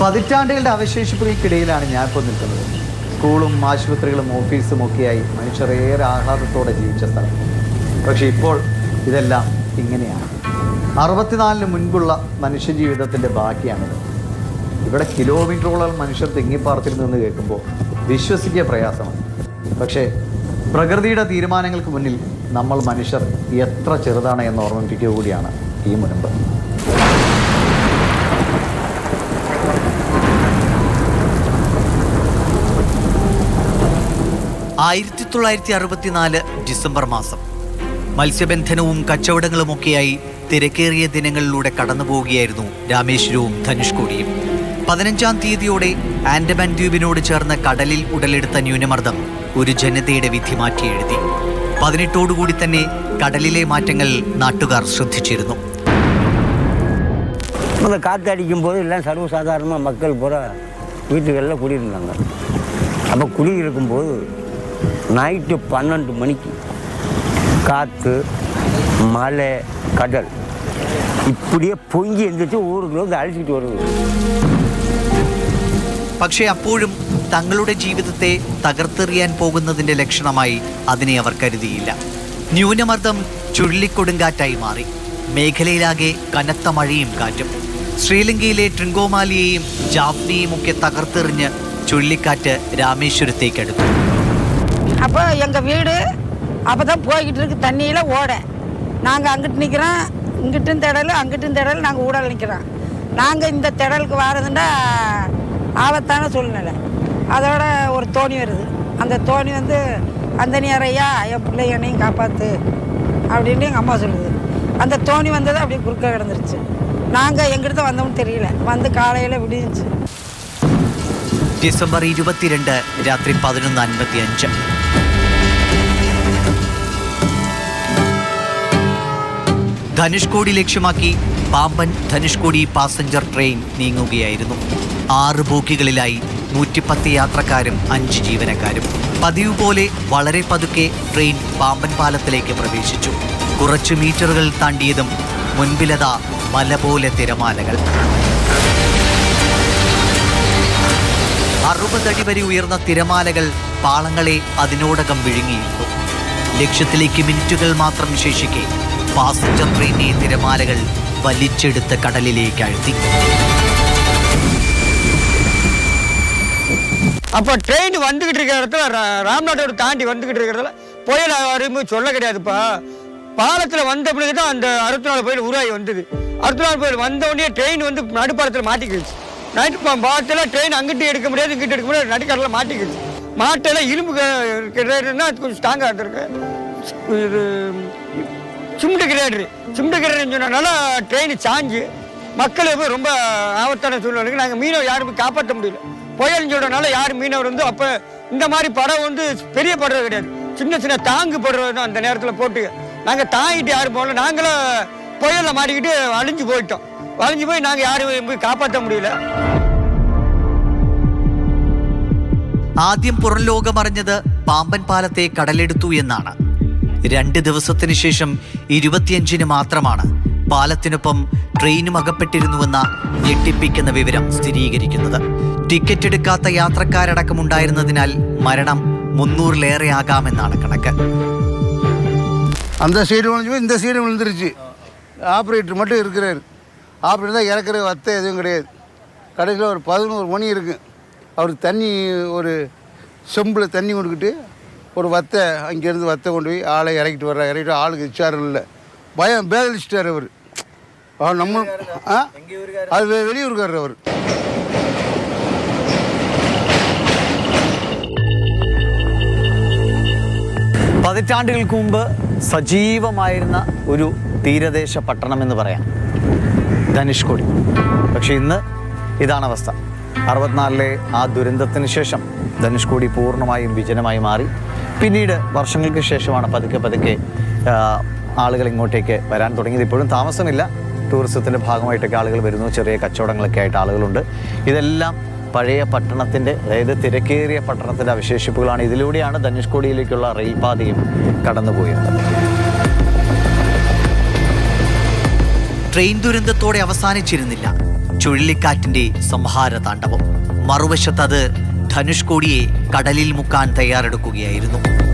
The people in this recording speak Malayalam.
പതിറ്റാണ്ടുകളുടെ അവശേഷിപ്പുകൾക്കിടയിലാണ് ഞാനിപ്പോൾ നിൽക്കുന്നത്. സ്കൂളും ആശുപത്രികളും ഓഫീസും ഒക്കെയായി മനുഷ്യർ ഏറെ ആഹ്ലാദത്തോടെ ജീവിച്ച സ്ഥലം. പക്ഷേ ഇപ്പോൾ ഇതെല്ലാം ഇങ്ങനെയാണ്. 64 മുൻപുള്ള മനുഷ്യജീവിതത്തിൻ്റെ ബാക്കിയാണിത്. ഇവിടെ കിലോമീറ്ററോളം മനുഷ്യർ തിങ്ങിപ്പാർത്തിരുന്നെന്ന് കേൾക്കുമ്പോൾ വിശ്വസിക്കുക പ്രയാസമാണ്. പക്ഷേ പ്രകൃതിയുടെ തീരുമാനങ്ങൾക്ക് മുന്നിൽ നമ്മൾ മനുഷ്യർ എത്ര ചെറുതാണ് എന്ന് ഓർമ്മിപ്പിക്കുക കൂടിയാണ് ഈ മുൻപ്. ഡിസംബർ മാസം മത്സ്യബന്ധനവും കച്ചവടങ്ങളുമൊക്കെയായി തിരക്കേറിയ ദിനങ്ങളിലൂടെ കടന്നുപോവുകയായിരുന്നു രാമേശ്വരവും ധനുഷ്കോടിയും. 15-ാം തീയതിയോടെ ആൻഡമാൻ ദ്വീപിനോട് ചേർന്ന കടലിൽ ഉടലെടുത്ത ന്യൂനമർദ്ദം ഒരു ജനതയുടെ വിധി മാറ്റി എഴുതി. 18ഓടുകൂടി തന്നെ കടലിലെ മാറ്റങ്ങൾ നാട്ടുകാർ ശ്രദ്ധിച്ചിരുന്നു. காற்றடிக்கும்போது எல்லாம் சர்வசாதாரணமாக மக்கள் பூரா வீட்டுகளில் குடியிருந்தாங்க. அப்போ குடியிருக்கும்போது நைட்டு 12 மணிக்கு காற்று மழை கடல் இப்படியே பொங்கி எந்திரிச்சு ஊருக்குள்ள வந்து அழிச்சிட்டு வருது. പക്ഷേ അപ്പോഴും തങ്ങളുടെ ജീവിതത്തെ തകർത്തെറിയാൻ പോകുന്നതിൻ്റെ ലക്ഷണമായി അതിനെ അവർ കരുതിയില്ല. ന്യൂനമർദ്ദം ചുഴലിക്കൊടുങ്കാറ്റായി മാറി. മേഖലയിലാകെ കനത്ത മഴയും കാറ്റും. ശ്രീലങ്കയിലെ ട്രിങ്കോമാലിയെയും ജാഫ്നയെയും ഒക്കെ തകർത്തെറിഞ്ഞ് ചുഴലിക്കാറ്റ് രാമേശ്വരത്തേക്കടുത്തു. அப்போ எங்கள் வீடு அப்போ தான் போய்கிட்டு இருக்கு தண்ணியில் ஓட. நாங்கள் அங்கிட்டு நிற்கிறோம், இங்கிட்டும் திடல் அங்கிட்டும் திடல், நாங்கள் ஊடல் நிற்கிறோம். நாங்கள் இந்த திடலுக்கு வரதுண்டா ஆபத்தான சூழ்நிலை. அதோட ஒரு தோணி வருது. அந்த தோணி வந்து அந்த நேரையா என் பிள்ளைங்கனையும் காப்பாற்று அப்படின்னு எங்கள் அம்மா சொல்லுது. அந்த தோணி வந்தது அப்படியே குறுக்க கிடந்துருச்சு. நாங்கள் எங்கிட்ட வந்தோம்னு தெரியல. வந்து காலையில் விடிஞ்சிச்சு. ഡിസംബർ 22 രാത്രി 11:55. ധനുഷ്കോടി ലക്ഷ്യമാക്കി പാമ്പൻ ധനുഷ്കോടി പാസഞ്ചർ ട്രെയിൻ നീങ്ങുകയായിരുന്നു. 6 ബോഗികളിലായി 110 യാത്രക്കാരും 5 ജീവനക്കാരും. പതിവ് പോലെ വളരെ പതുക്കെ ട്രെയിൻ പാമ്പൻ പാലത്തിലേക്ക് പ്രവേശിച്ചു. കുറച്ച് മീറ്ററുകൾ താണ്ടിയതും മുൻപിലതാ മല പോലെ തിരമാലകൾ. 60 അടി വരെ ഉയർന്ന തിരമാലകൾ പാളങ്ങളെ അതിനോടകം വിഴുങ്ങിയിരുന്നു. ലക്ഷ്യത്തിലേക്ക് മിനിറ്റുകൾ മാത്രം ശേഷിക്കെ പാസഞ്ചർ ട്രെയിനിനെ തിരമാലകൾ വലിച്ചെടുത്ത് കടലിലേക്ക് അഴുത്തി. அப்போ ட்ரெயின் வந்துக்கிட்டு இருக்கிற இடத்துல ராம்நாட்டோட தாண்டி வந்துக்கிட்டு இருக்கிற இடத்துல புயல் வரும்போது சொல்ல கிடையாதுப்பா. பாலத்தில் வந்த பிறகு தான் அந்த 64 புயல் உருவாகி வந்தது. 64 புயல் வந்த உடனே ட்ரெயின் வந்து நடுப்பாலத்தில் மாட்டிக்கிடுச்சு. நைட்டு பாலத்தில் ட்ரெயின் அங்கிட்டு எடுக்க முடியாது, இங்கிட்டு எடுக்க முடியாது, நடுக்கடலில் மாட்டிக்கிடுச்சு. மாட்டில் இரும்பு கிரேடர்னா அது கொஞ்சம் ஸ்ட்ராங்காக இருந்திருக்கு. இது சிமெண்ட் கிரேடர்னு சொன்னனால ட்ரெயின் சாஞ்சு மக்களுக்கு ரொம்ப ஆபத்தான சூழ்நிலைக்கு நாங்கள் மீனவர் யாருமே காப்பாற்ற முடியல. புயல்னு சொல்கிறனால யாரும் மீனவர் வந்து அப்போ இந்த மாதிரி படம் வந்து பெரிய படுறது கிடையாது, சின்ன சின்ன தாங்கு படுறது தான் அந்த நேரத்தில் போட்டு நாங்கள் தாங்கிட்டு யாரும் போகல. நாங்களும் புயலில் மாட்டிக்கிட்டு அழிஞ்சு போயிட்டோம். வளைஞ்சு போய் நாங்கள் யாரும் போய் காப்பாற்ற முடியல. ആദ്യം പുറം ലോകമറിഞ്ഞത് പാമ്പൻ പാലത്തെ കടലെടുത്തു എന്നാണ്. 2 ദിവസത്തിന് ശേഷം 25-ന് മാത്രമാണ് പാലത്തിനൊപ്പം ട്രെയിനും അകപ്പെട്ടിരുന്നുവെന്ന ഞെട്ടിപ്പിക്കുന്ന വിവരം സ്ഥിരീകരിക്കുന്നത്. ടിക്കറ്റ് എടുക്കാത്ത യാത്രക്കാരടക്കമുണ്ടായിരുന്നതിനാൽ മരണം 300-ലേറെ ആകാമെന്നാണ് കണക്ക്. அந்த சைடு விழுந்து இந்த சைடு விழுந்துருச்சு. ஆப்ரேட்டர் மட்டும் இருக்கிறார். ஆப்ரேட்டர் தான் இறக்குற வத்தை எதுவும் கிடையாது. கடைசியில் ஒரு 11 மணி இருக்குது. அவருக்கு தண்ணி ஒரு செம்பில் தண்ணி கொடுக்கிட்டு ஒரு வத்தை அங்கேருந்து வத்தை கொண்டு போய் ஆளை இறக்கிட்டு வர்றாரு. இறக்கிட்டு ஆளுக்கு விசாரம் இல்லை, பயம் பேதலிச்சிட்டார் அவர். அவர் நம்ம அது வெளியூருக்காரர் அவர். പതിറ്റാണ്ടുകൾക്ക് മുമ്പ് സജീവമായിരുന്ന ഒരു തീരദേശ പട്ടണം എന്ന് പറയാം ധനുഷ്കോടി. പക്ഷെ ഇന്ന് ഇതാണ് അവസ്ഥ. 64-ലെ ആ ദുരന്തത്തിന് ശേഷം ധനുഷ്കോടി പൂർണ്ണമായും വിജനമായി മാറി. പിന്നീട് വർഷങ്ങൾക്ക് ശേഷമാണ് പതുക്കെ ആളുകൾ ഇങ്ങോട്ടേക്ക് വരാൻ തുടങ്ങിയത്. ഇപ്പോഴും താമസമില്ല, ടൂറിസത്തിൻ്റെ ഭാഗമായിട്ടൊക്കെ ആളുകൾ വരുന്നു. ചെറിയ കച്ചവടങ്ങളൊക്കെ ആയിട്ട് ആളുകളുണ്ട്. ഇതെല്ലാം പഴയ പട്ടണത്തിൻ്റെ, അതായത് തിരക്കേറിയ പട്ടണത്തിൻ്റെ അവശേഷിപ്പുകളാണ്. ഇതിലൂടെയാണ് ധനുഷ്കോടിയിലേക്കുള്ള റെയിൽപാതയും കടന്നുപോയത്. ട്രെയിൻ ദുരന്തത്തോടെ അവസാനിച്ചിരുന്നില്ല. ചുഴലിക്കാറ്റിന്റെ സംഹാര താണ്ഡവം. മറുവശത്ത് അത് ധനുഷ്കോടിയെ കടലിൽ മുക്കാൻ തയ്യാറെടുക്കുകയായിരുന്നു.